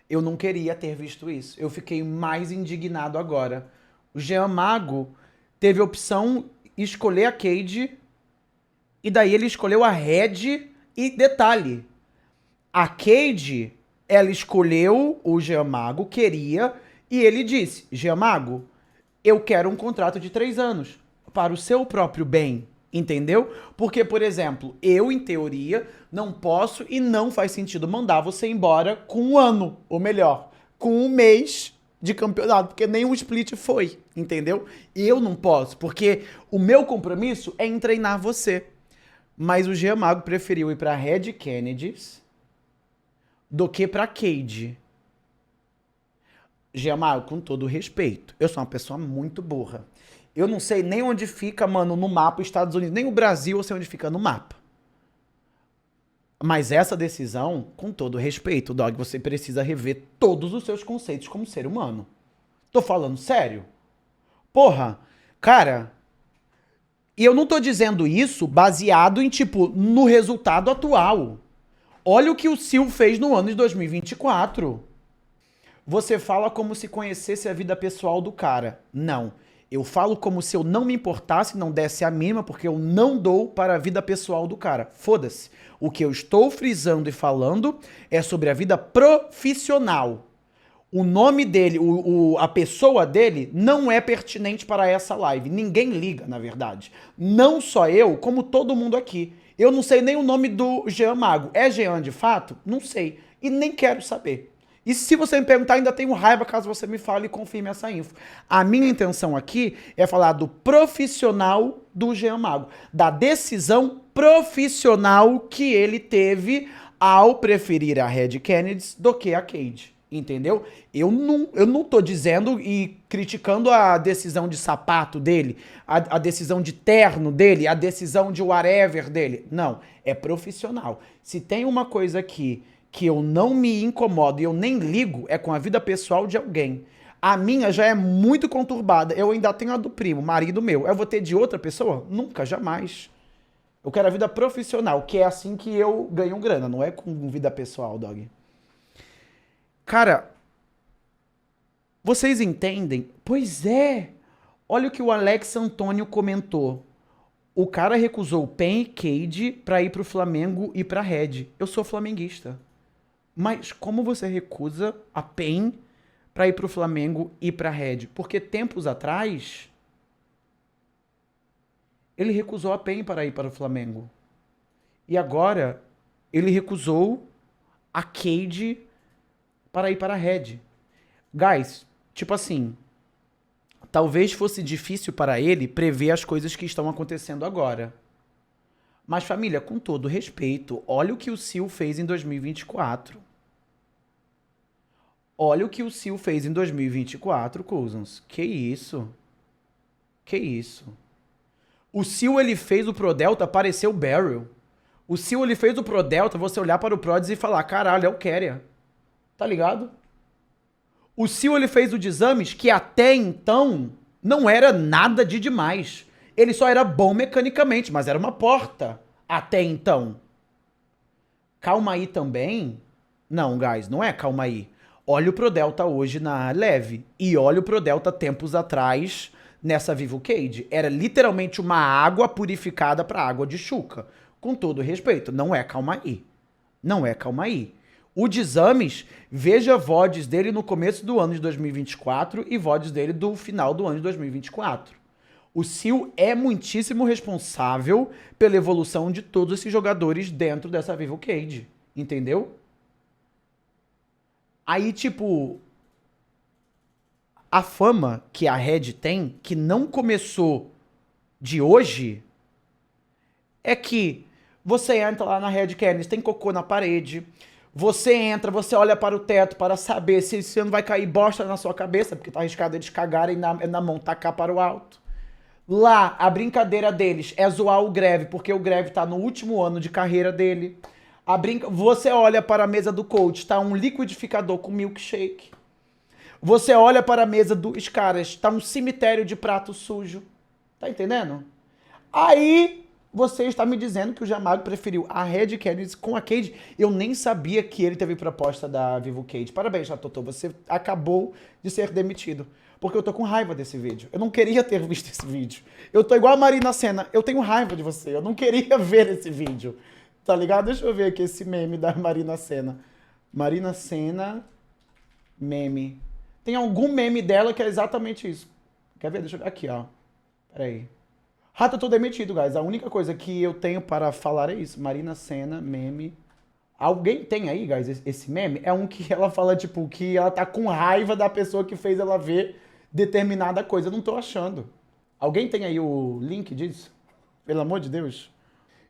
S1: Eu não queria ter visto isso. Eu fiquei mais indignado agora. O Jean Mago teve a opção de escolher a Cade e daí ele escolheu a Red e detalhe, a Cade, ela escolheu o Jean Mago, queria, e ele disse, Jean Mago, eu quero um contrato de 3 anos para o seu próprio bem, entendeu? Porque, por exemplo, eu, em teoria, não posso e não faz sentido mandar você embora com 1 ano, ou melhor, com 1 mês de campeonato, porque nem o split foi, entendeu? E eu não posso, porque o meu compromisso é em treinar você. Mas o Jean Mago preferiu ir pra Red Canids do que pra Cade. Jean Mago, com todo respeito, eu sou uma pessoa muito burra. Eu não sei nem onde fica, mano, no mapa os Estados Unidos, nem o Brasil eu sei onde fica no mapa. Mas essa decisão, com todo respeito, Dog, você precisa rever todos os seus conceitos como ser humano. Tô falando sério? Porra, cara, e eu não tô dizendo isso baseado em, tipo, no resultado atual. Olha o que o Sil fez no ano de 2024. Você fala como se conhecesse a vida pessoal do cara. Não. Eu falo como se eu não me importasse, não desse a mínima, porque eu não dou para a vida pessoal do cara. Foda-se. O que eu estou frisando e falando é sobre a vida profissional. O nome dele, a pessoa dele não é pertinente para essa live. Ninguém liga, na verdade. Não só eu, como todo mundo aqui. Eu não sei nem o nome do Jean Mago. É Jean de fato? Não sei. E nem quero saber. E se você me perguntar, ainda tenho raiva caso você me fale e confirme essa info. A minha intenção aqui é falar do profissional do Jean Mago. Da decisão profissional que ele teve ao preferir a Red Canids do que a Cade. Entendeu? Eu não tô dizendo e criticando a decisão de sapato dele, a decisão de terno dele, a decisão de whatever dele. Não, é profissional. Se tem uma coisa aqui que eu não me incomodo e eu nem ligo, é com a vida pessoal de alguém. A minha já é muito conturbada. Eu ainda tenho a do primo, marido meu. Eu vou ter de outra pessoa? Nunca, jamais. Eu quero a vida profissional, que é assim que eu ganho grana, não é com vida pessoal, Dog. Cara, vocês entendem? Pois é. Olha o que o Alex Antônio comentou. O cara recusou o PEN e Cade pra ir pro Flamengo e pra Red. Eu sou flamenguista. Mas como você recusa a PEN pra ir pro Flamengo e pra Red? Porque tempos atrás, ele recusou a PEN para ir para o Flamengo. E agora, ele recusou a Cade para ir para a Red. Guys, tipo assim, talvez fosse difícil para ele prever as coisas que estão acontecendo agora. Mas, família, com todo respeito, olha o que o Sil fez em 2024. Olha o que o Sil fez em 2024, Cousins. Que isso? Que isso? O Sil, ele fez o Pro Delta parecer o Beryl. O Sil, ele fez o Pro Delta, você olhar para o Prods e falar, caralho, é o Keria. Tá ligado? O Sil, ele fez o Desames, que até então não era nada de demais. Ele só era bom mecanicamente, mas era uma porta até então. Calma aí também? Não, guys, não é calma aí. Olha o Pro Delta hoje na Leve e olha o Pro Delta tempos atrás nessa Vivo Cade. Era literalmente uma água purificada para água de chuca. Com todo respeito, não é calma aí. Não é calma aí. O de exames, veja VODs dele no começo do ano de 2024 e VODs dele do final do ano de 2024. O Seal é muitíssimo responsável pela evolução de todos esses jogadores dentro dessa Vivo Cage, entendeu? Aí, tipo, a fama que a Red tem, que não começou de hoje, é que você entra lá na Red Canids, tem cocô na parede, você entra, você olha para o teto para saber se você não vai cair bosta na sua cabeça, porque tá arriscado eles cagarem na mão, tacar para o alto. Lá, a brincadeira deles é zoar o Greve, porque o Greve tá no último ano de carreira dele. Você olha para a mesa do coach, tá um liquidificador com milkshake. Você olha para a mesa dos caras, tá um cemitério de prato sujo. Tá entendendo? Aí, você está me dizendo que o Gianmarco preferiu a Red Canids com a Cage. Eu nem sabia que ele teve proposta da Vivo Cage. Parabéns, Totô. Você acabou de ser demitido. Porque eu tô com raiva desse vídeo. Eu não queria ter visto esse vídeo. Eu tô igual a Marina Sena. Eu tenho raiva de você. Eu não queria ver esse vídeo. Tá ligado? Deixa eu ver aqui esse meme da Marina Sena. Marina Sena, meme. Tem algum meme dela que é exatamente isso. Quer ver? Deixa eu ver. Aqui, ó. Pera aí. Rato, eu tô demitido, guys. A única coisa que eu tenho para falar é isso. Marina Sena, meme. Alguém tem aí, guys, esse meme? É um que ela fala, tipo, que ela tá com raiva da pessoa que fez ela ver determinada coisa. Eu não tô achando. Alguém tem aí o link disso? Pelo amor de Deus.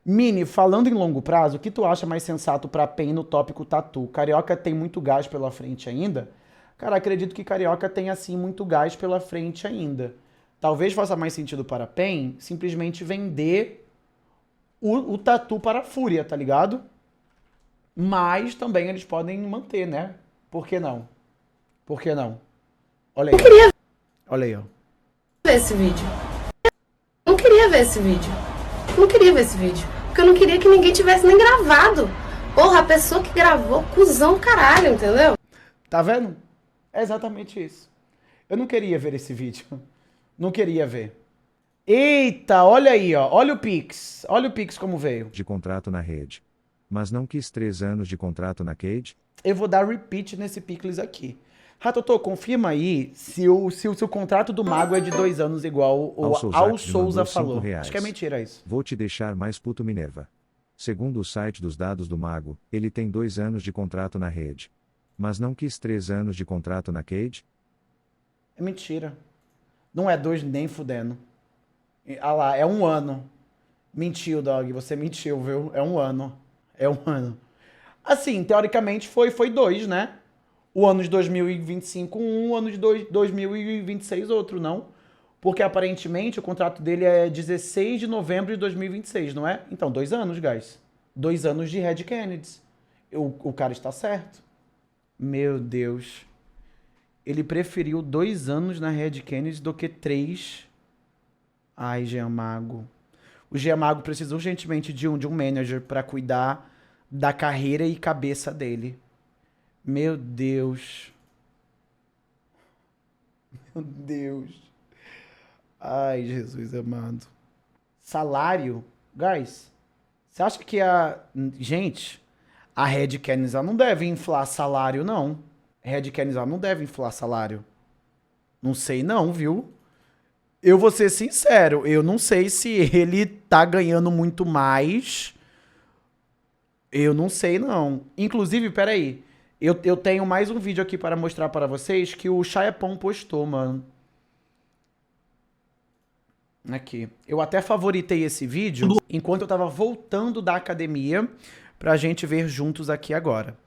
S1: Mini, falando em longo prazo, o que tu acha mais sensato pra PEN no tópico tatu? Carioca tem muito gás pela frente ainda? Cara, acredito que Carioca tem, assim, muito gás pela frente ainda. Talvez faça mais sentido para a PEN simplesmente vender o tatu para a Fúria, tá ligado? Mas também eles podem manter, né? Por que não? Por que não? Olha aí. Olha aí, ó.
S6: Ver esse vídeo. Não queria ver esse vídeo. Não queria ver esse vídeo. Porque eu não queria que ninguém tivesse nem gravado. Porra, a pessoa que gravou, cuzão caralho, entendeu?
S1: Tá vendo? É exatamente isso. Eu não queria ver esse vídeo. Não queria ver. Eita, olha aí, ó. Olha o Pix. Olha o Pix como veio.
S7: De contrato na rede. Mas não quis 3 anos de contrato na Cage?
S1: Eu vou dar repeat nesse Pix aqui. Ratotô, confirma aí se o contrato do Mago é de 2 anos, igual o Al Souza falou. Acho que é mentira isso.
S7: Vou te deixar mais puto, Minerva. Segundo o site dos dados do Mago, ele tem 2 anos de contrato na rede. Mas não quis 3 anos de contrato na Cage?
S1: É mentira. Não é 2 nem fudendo. Ah lá, é 1 ano. Mentiu, Dog. Você mentiu, viu? É 1 ano. É 1 ano. Assim, teoricamente foi 2, né? O ano de 2025, o ano de 2026, outro, não? Porque aparentemente o contrato dele é 16 de novembro de 2026, não é? Então, 2 anos, guys. 2 anos de Red Canids. O cara está certo. Meu Deus. Ele preferiu 2 anos na Red Canids do que 3. Ai, Gianmarco. O Gianmarco precisa urgentemente de um manager para cuidar da carreira e cabeça dele. Meu Deus. Meu Deus. Ai, Jesus amado. Salário? Guys, você acha que a... Gente, a Red Canids não deve inflar salário, não. Red Canids não deve inflar salário. Não sei não, viu? Eu vou ser sincero, eu não sei se ele tá ganhando muito mais. Eu não sei não. Inclusive, peraí. Eu tenho mais um vídeo aqui para mostrar para vocês que o Chayapon postou, mano. Aqui. Eu até favoritei esse vídeo enquanto eu tava voltando da academia pra gente ver juntos aqui agora.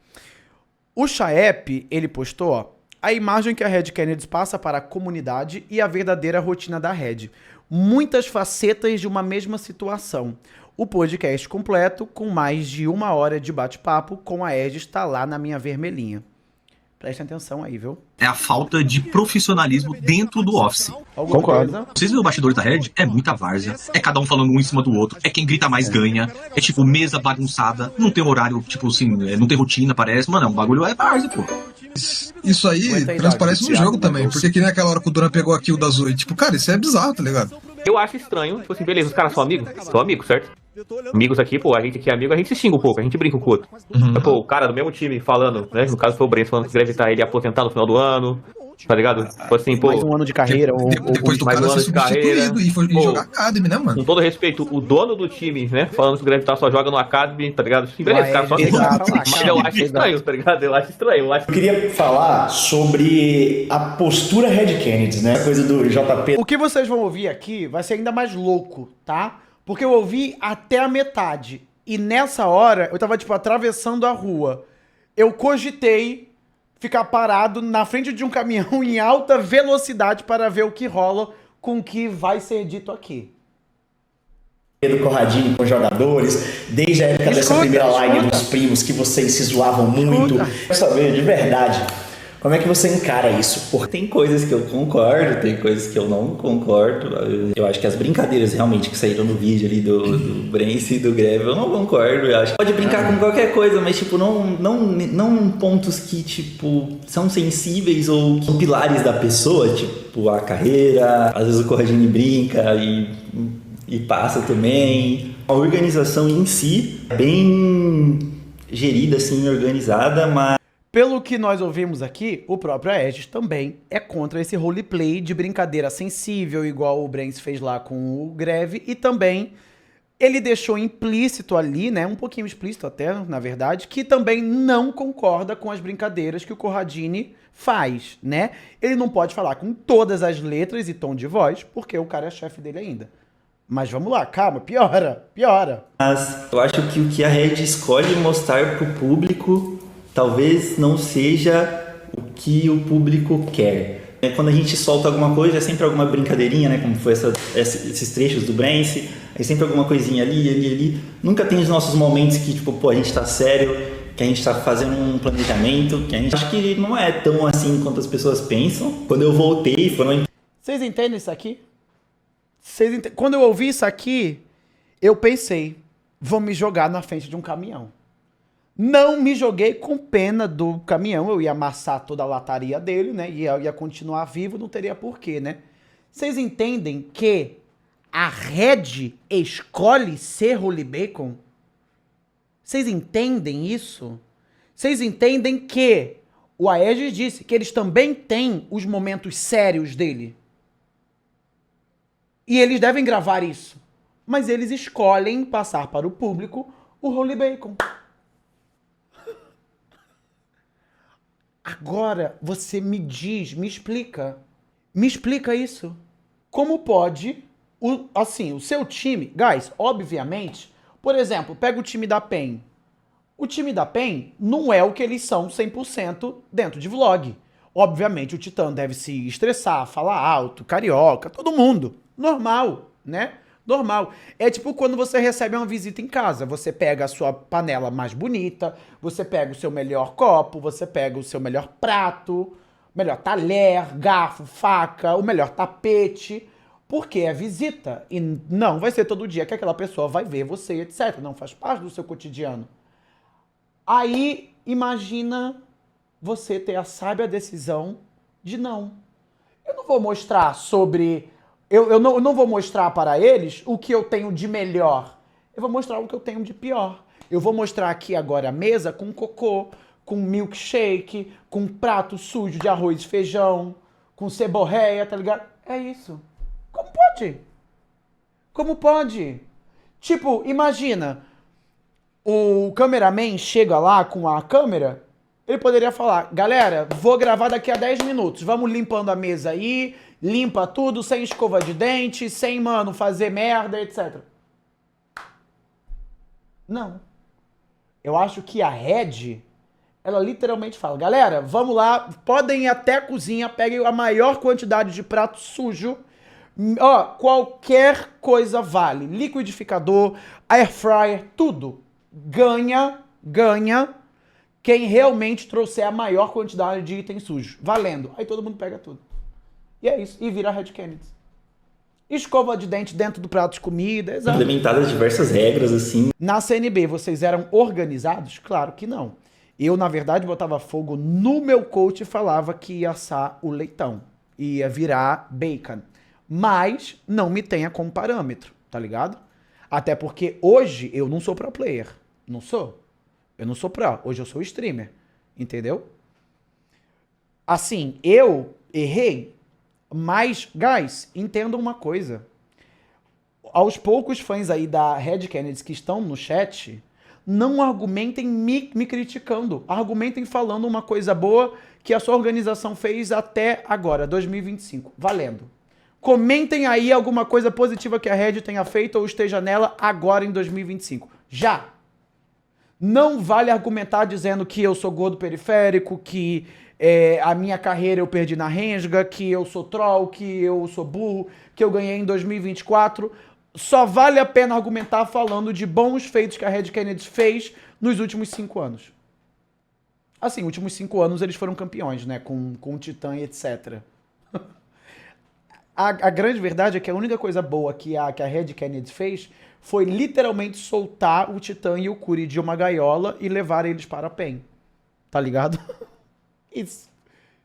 S1: O Chaep, ele postou, ó, a imagem que a Red Canids passa para a comunidade e a verdadeira rotina da Red. Muitas facetas de uma mesma situação. O podcast completo, com mais de 1 hora de bate-papo com a Ed, está lá na minha vermelhinha. Prestem atenção aí, viu?
S8: É a falta de profissionalismo dentro do office.
S1: Concordo.
S8: Vocês viram o bastidor da Red? É muita várzea. É cada um falando um em cima do outro. É quem grita mais ganha. É tipo mesa bagunçada. Não tem horário, tipo assim, não tem rotina, parece. Mano, o bagulho é várzea, pô.
S9: Isso aí transparece no jogo também. Porque que nem aquela hora que o Duran pegou a kill da Zoe. Tipo, cara, isso é bizarro, tá ligado?
S10: Eu acho estranho. Tipo assim, beleza, os caras são amigos? São amigos, certo? Amigos aqui, pô, a gente aqui é amigo, a gente se xinga um pouco, a gente brinca um com o outro. Pô, o cara do mesmo time falando, né? No caso foi o Brent falando que deve estar ele aposentar no final do ano. Tá ligado? Tipo assim, pô.
S1: Mais um ano de carreira,
S9: depois do
S10: mais
S9: cara
S10: um ano
S9: ser
S10: de carreira.
S9: substituído e foi jogar Academy, né, mano?
S10: Com todo respeito, o dono do time, né? Falando que o Gravitar só joga no Academy, tá ligado? Sim, beleza, cara, só tem que falar. Mas eu acho estranho, tá ligado? Eu acho estranho. Eu
S11: queria falar sobre a postura Red Kennedy, né? A coisa do JP.
S1: O que vocês vão ouvir aqui vai ser ainda mais louco, tá? Porque eu ouvi até a metade. E nessa hora, eu tava, tipo, atravessando a rua. Eu cogitei ficar parado na frente de um caminhão em alta velocidade para ver o que rola com o que vai ser dito aqui.
S11: Do Corradini com jogadores, desde a época dessa primeira live dos primos, que vocês se zoavam muito. Quero saber, de verdade, como é que você encara isso? Porque
S12: tem coisas que eu concordo, tem coisas que eu não concordo. Eu acho que as brincadeiras realmente que saíram no vídeo ali do Brence e do Greve, eu não concordo. Eu acho que pode brincar com qualquer coisa, mas tipo, não pontos que tipo são sensíveis ou são pilares da pessoa, tipo a carreira. Às vezes o Corradini brinca e passa também. A organização em si é bem gerida, assim, organizada, mas...
S1: Pelo que nós ouvimos aqui, o próprio Aegis também é contra esse roleplay de brincadeira sensível, igual o Brence fez lá com o Greve, e também ele deixou implícito ali, né, um pouquinho explícito até, na verdade, que também não concorda com as brincadeiras que o Corradini faz, né? Ele não pode falar com todas as letras e tom de voz, porque o cara é chefe dele ainda. Mas vamos lá, calma, piora.
S12: Mas eu acho que o que a Red escolhe mostrar pro público talvez não seja o que o público quer. Quando a gente solta alguma coisa, é sempre alguma brincadeirinha, né? Como foi esses trechos do Brence, é sempre alguma coisinha ali. Nunca tem os nossos momentos que, tipo, pô, a gente tá sério, que a gente tá fazendo um planejamento, que a gente acho que não é tão assim quanto as pessoas pensam. Quando eu voltei, foram...
S1: Vocês entendem isso aqui? Quando eu ouvi isso aqui, eu pensei, vou me jogar na frente de um caminhão. Não me joguei com pena do caminhão, eu ia amassar toda a lataria dele, né? Ia continuar vivo, não teria porquê, né? Vocês entendem que a Red escolhe ser Holy Bacon? Vocês entendem isso? Vocês entendem que o Aegis disse que eles também têm os momentos sérios dele? E eles devem gravar isso. Mas eles escolhem passar para o público o Holy Bacon. Agora você me explica. Me explica isso. Como pode, o seu time... Guys, obviamente, por exemplo, pega o time da PEN. O time da PEN não é o que eles são 100% dentro de vlog. Obviamente o Titã deve se estressar, falar alto, carioca, todo mundo. Normal, né? Normal. É tipo quando você recebe uma visita em casa. Você pega a sua panela mais bonita, você pega o seu melhor copo, você pega o seu melhor prato, melhor talher, garfo, faca, o melhor tapete, porque é visita. E não vai ser todo dia que aquela pessoa vai ver você, etc. Não faz parte do seu cotidiano. Aí, imagina você ter a sábia decisão de não. Eu não vou mostrar sobre... Eu não vou mostrar para eles o que eu tenho de melhor. Eu vou mostrar o que eu tenho de pior. Eu vou mostrar aqui agora a mesa com cocô, com milkshake, com prato sujo de arroz e feijão, com ceborréia, tá ligado? É isso. Como pode? Como pode? Tipo, imagina, o cameraman chega lá com a câmera, ele poderia falar, galera, vou gravar daqui a 10 minutos, vamos limpando a mesa aí, limpa tudo, sem escova de dente, sem, mano, fazer merda, etc. Não. Eu acho que a Red, ela literalmente fala, galera, vamos lá, podem ir até a cozinha, peguem a maior quantidade de prato sujo, ó, qualquer coisa vale, liquidificador, air fryer, tudo. Ganha quem realmente trouxer a maior quantidade de itens sujos. Valendo. Aí todo mundo pega tudo. E é isso. E vira Red Kennedy. Escova de dente dentro do prato de comida. Exato.
S12: Implementadas diversas regras, assim.
S1: Na CNB, vocês eram organizados? Claro que não. Eu, na verdade, botava fogo no meu coach e falava que ia assar o leitão. Ia virar bacon. Mas não me tenha como parâmetro, tá ligado? Até porque hoje eu não sou pro player. Não sou. Eu não sou pro. Hoje eu sou streamer. Entendeu? Assim, eu errei. Mas, guys, entendam uma coisa. Aos poucos fãs aí da Red Kennedy que estão no chat, não argumentem me criticando. Argumentem falando uma coisa boa que a sua organização fez até agora, 2025. Valendo. Comentem aí alguma coisa positiva que a Red tenha feito ou esteja nela agora em 2025. Já! Não vale argumentar dizendo que eu sou gordo periférico, que a minha carreira eu perdi na Rensga, que eu sou troll, que eu sou burro, que eu ganhei em 2024. Só vale a pena argumentar falando de bons feitos que a Red Kennedy fez nos últimos 5 anos. Assim, últimos 5 anos eles foram campeões, né? Com o Titã e etc. A grande verdade é que a única coisa boa que a Red Kennedy fez foi literalmente soltar o Titã e o Curi de uma gaiola e levar eles para a PEN. Tá ligado? Isso.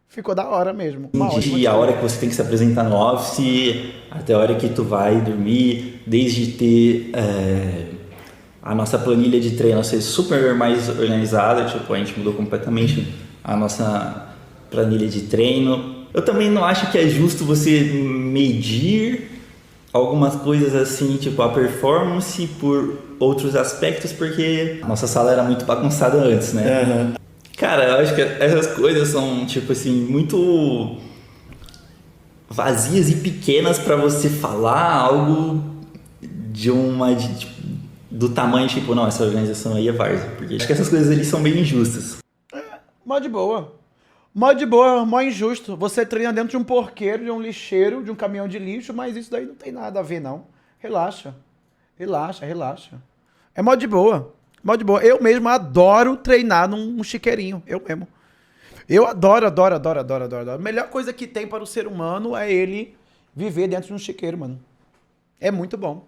S1: Ficou da hora mesmo.
S12: E a hora que você tem que se apresentar no office, até a hora que tu vai dormir, desde ter a nossa planilha de treino ser super mais organizada, tipo, a gente mudou completamente a nossa planilha de treino. Eu também não acho que é justo você medir algumas coisas assim, tipo a performance por outros aspectos, porque a nossa sala era muito bagunçada antes, né? Uhum. Cara, eu acho que essas coisas são, tipo assim, muito vazias e pequenas pra você falar algo do tamanho, tipo, não, essa organização aí é várzea. Porque acho que essas coisas ali são bem injustas.
S1: Mó de boa. Mó de boa, mó injusto. Você treina dentro de um porqueiro, de um lixeiro, de um caminhão de lixo, mas isso daí não tem nada a ver, não. Relaxa. Relaxa, relaxa. É mó de boa. Mó de boa. Eu mesmo adoro treinar num chiqueirinho. Eu mesmo. Eu adoro. A melhor coisa que tem para o ser humano é ele viver dentro de um chiqueiro, mano. É muito bom.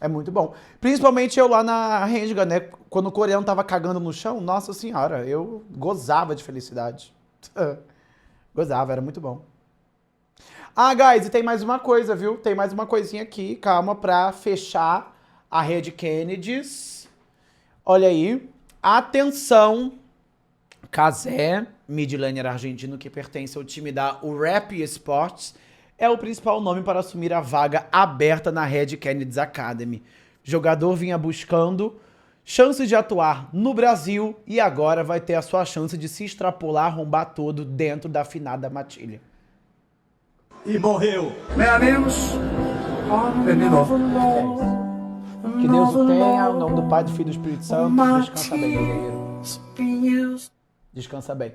S1: É muito bom. Principalmente eu lá na Rensga, né? Quando o coreano tava cagando no chão, nossa senhora, eu gozava de felicidade. Gozava, era muito bom. Ah, guys, e tem mais uma coisa, viu? Tem mais uma coisinha aqui, calma, pra fechar a Red Kennedys. Olha aí. Atenção. Kazé, midlaner argentino que pertence ao time da Rap Sports, é o principal nome para assumir a vaga aberta na Red Kennedys Academy. O jogador vinha buscando chances de atuar no Brasil e agora vai ter a sua chance de se extrapolar, arrombar todo dentro da afinada matilha.
S13: E morreu. Menos. Terminou.
S1: Que Deus o tenha, em nome do Pai, do Filho e do Espírito Santo. Descansa bem, meu guerreiro. Descansa bem.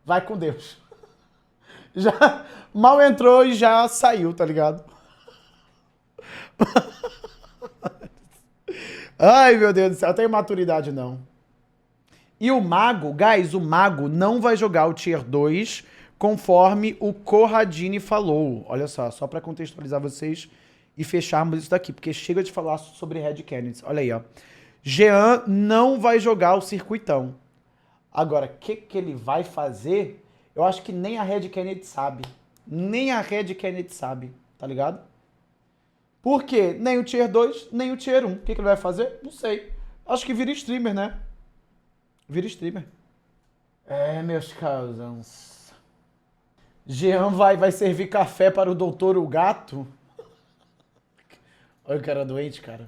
S1: Vai com Deus. Já mal entrou e já saiu, tá ligado? Ai, meu Deus do céu, eu tenho maturidade não. E o Mago, guys, o Mago não vai jogar o Tier 2 conforme o Corradini falou. Olha só pra contextualizar vocês e fecharmos isso daqui, porque chega de falar sobre Red Kennedys. Olha aí, ó. Jean não vai jogar o circuitão. Agora, o que ele vai fazer, eu acho que nem a Red Kennedy sabe. Nem a Red Kennedy sabe, tá ligado? Por quê? Nem o Tier 2, nem o Tier 1. O que ele vai fazer? Não sei. Acho que vira streamer, né? Vira streamer. É, meus cousins. Jean vai servir café para o doutor o gato? Olha o cara doente, cara.